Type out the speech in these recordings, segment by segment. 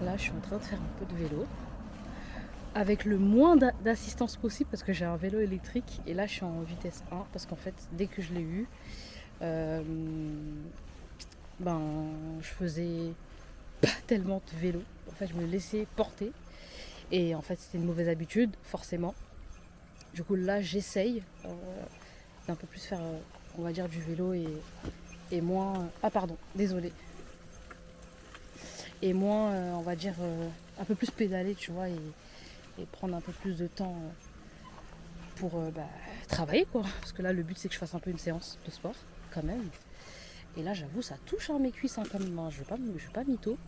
Là, je suis en train de faire un peu de vélo avec le moins d'assistance possible parce que j'ai un vélo électrique et là, je suis en vitesse 1 parce qu'en fait, dès que je l'ai eu, euh, ben, je faisais pas tellement de vélo. En fait, je me laissais porter et en fait, c'était une mauvaise habitude, forcément. Du coup, là, j'essaye d'un peu plus faire, on va dire, du vélo et moins. Ah, pardon, désolé. Et moins, on va dire, un peu plus pédaler, tu vois, et prendre un peu plus de temps pour travailler, quoi. Parce que là, le but, c'est que je fasse un peu une séance de sport, quand même. Et là, j'avoue, ça touche mes cuisses, hein, quand même. Je ne vais pas mytho.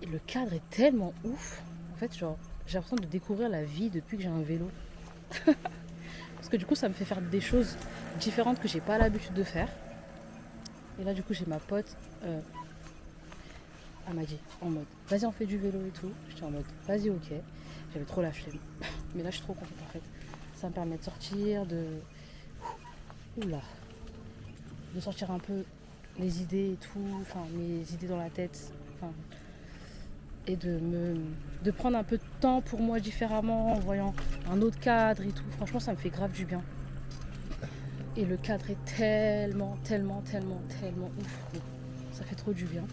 Et le cadre est tellement ouf. En fait, genre, j'ai l'impression de découvrir la vie depuis que j'ai un vélo. Parce que du coup, ça me fait faire des choses différentes que j'ai pas l'habitude de faire. Et là, du coup, j'ai ma pote. Elle m'a dit en mode vas-y, on fait du vélo et tout. J'étais en mode vas-y, ok. J'avais trop la flemme. Mais là, je suis trop contente en fait. Ça me permet de sortir, Oula. De sortir un peu les idées et tout, enfin mes idées dans la tête. Enfin, et de prendre un peu de temps pour moi différemment en voyant un autre cadre et tout. Franchement, ça me fait grave du bien. Et le cadre est tellement ouf. Ça fait trop du bien.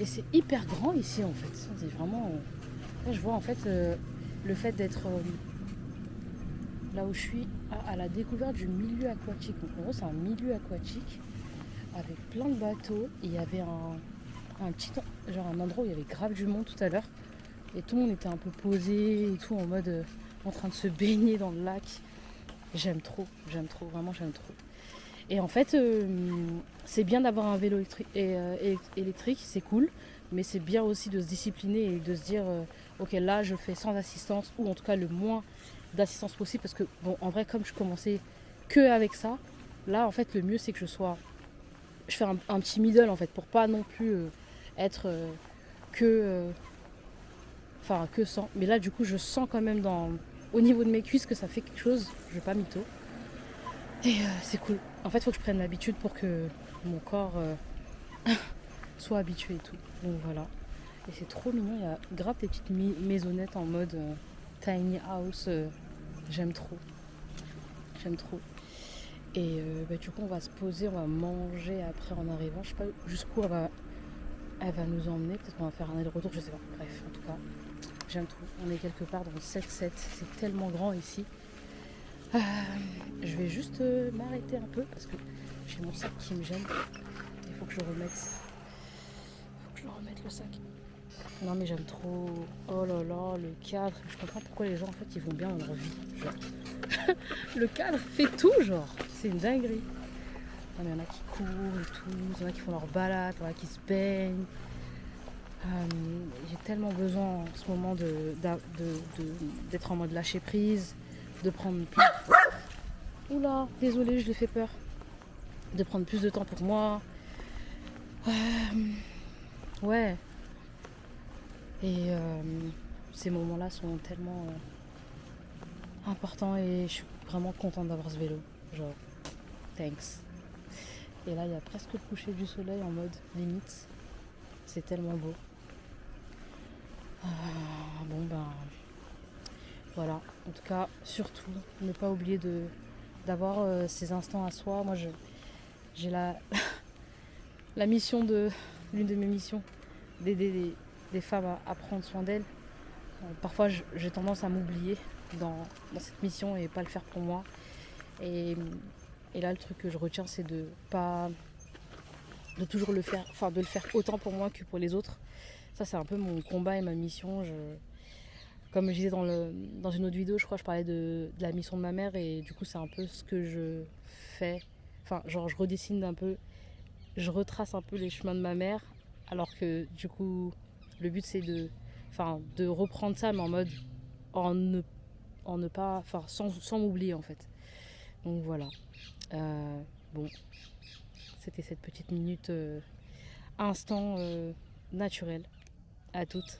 Et c'est hyper grand ici en fait. C'est vraiment. Là, je vois en fait le fait d'être là où je suis à la découverte du milieu aquatique. Donc en gros, c'est un milieu aquatique avec plein de bateaux. Et il y avait un petit genre un endroit où il y avait grave du monde tout à l'heure. Et tout le monde était un peu posé et tout en mode en train de se baigner dans le lac. J'aime trop, vraiment j'aime trop. Et en fait, c'est bien d'avoir un vélo électrique, c'est cool, mais c'est bien aussi de se discipliner et de se dire, ok, là je fais sans assistance, ou en tout cas le moins d'assistance possible, parce que, bon, en vrai, comme je commençais que avec ça, là, en fait, le mieux c'est que je fais un petit middle, en fait, pour pas non plus être que, que sans. Mais là, du coup, je sens quand même au niveau de mes cuisses que ça fait quelque chose, je vais pas mytho. Et c'est cool. En fait, il faut que je prenne l'habitude pour que mon corps soit habitué et tout. Donc voilà. Et c'est trop mignon. Il y a grave des petites maisonnettes en mode tiny house. J'aime trop. J'aime trop. Et du coup, on va se poser, on va manger après en arrivant. Je sais pas jusqu'où elle va nous emmener. Peut-être qu'on va faire un aller-retour, je sais pas. Bref, en tout cas, j'aime trop. On est quelque part dans le 7-7. C'est tellement grand ici. Je vais juste m'arrêter un peu parce que j'ai mon sac qui me gêne. Il faut que je remette le sac. Non mais j'aime trop. Oh là là, le cadre. Je comprends pourquoi les gens en fait ils vont bien dans leur vie. Genre. Le cadre fait tout genre. C'est une dinguerie. Il y en a qui courent et tout. Il y en a qui font leur balade, il y en a qui se baignent. J'ai tellement besoin en ce moment d'être en mode lâcher prise, de prendre plus. Oula, désolée, je l'ai fait peur. De prendre plus de temps pour moi. Ouais. Et ces moments-là sont tellement importants et je suis vraiment contente d'avoir ce vélo. Genre, thanks. Et là, il y a presque le coucher du soleil en mode limite. C'est tellement beau. Bon ben, voilà. En tout cas, surtout, ne pas oublier d'avoir ces instants à soi. Moi, j'ai la mission l'une de mes missions, d'aider des femmes à prendre soin d'elles. Parfois, j'ai tendance à m'oublier dans cette mission et pas le faire pour moi. Et là, le truc que je retiens, c'est de toujours le faire, enfin de le faire autant pour moi que pour les autres. Ça, c'est un peu mon combat et ma mission. Comme je disais dans une autre vidéo, je crois, je parlais de la mission de ma mère et du coup, c'est un peu ce que je fais. Enfin, genre, je redessine un peu, je retrace un peu les chemins de ma mère, alors que du coup, le but, c'est de reprendre ça, mais en mode en ne pas, enfin, sans m'oublier en fait. Donc voilà. Bon, c'était cette petite minute instant naturel. À toutes.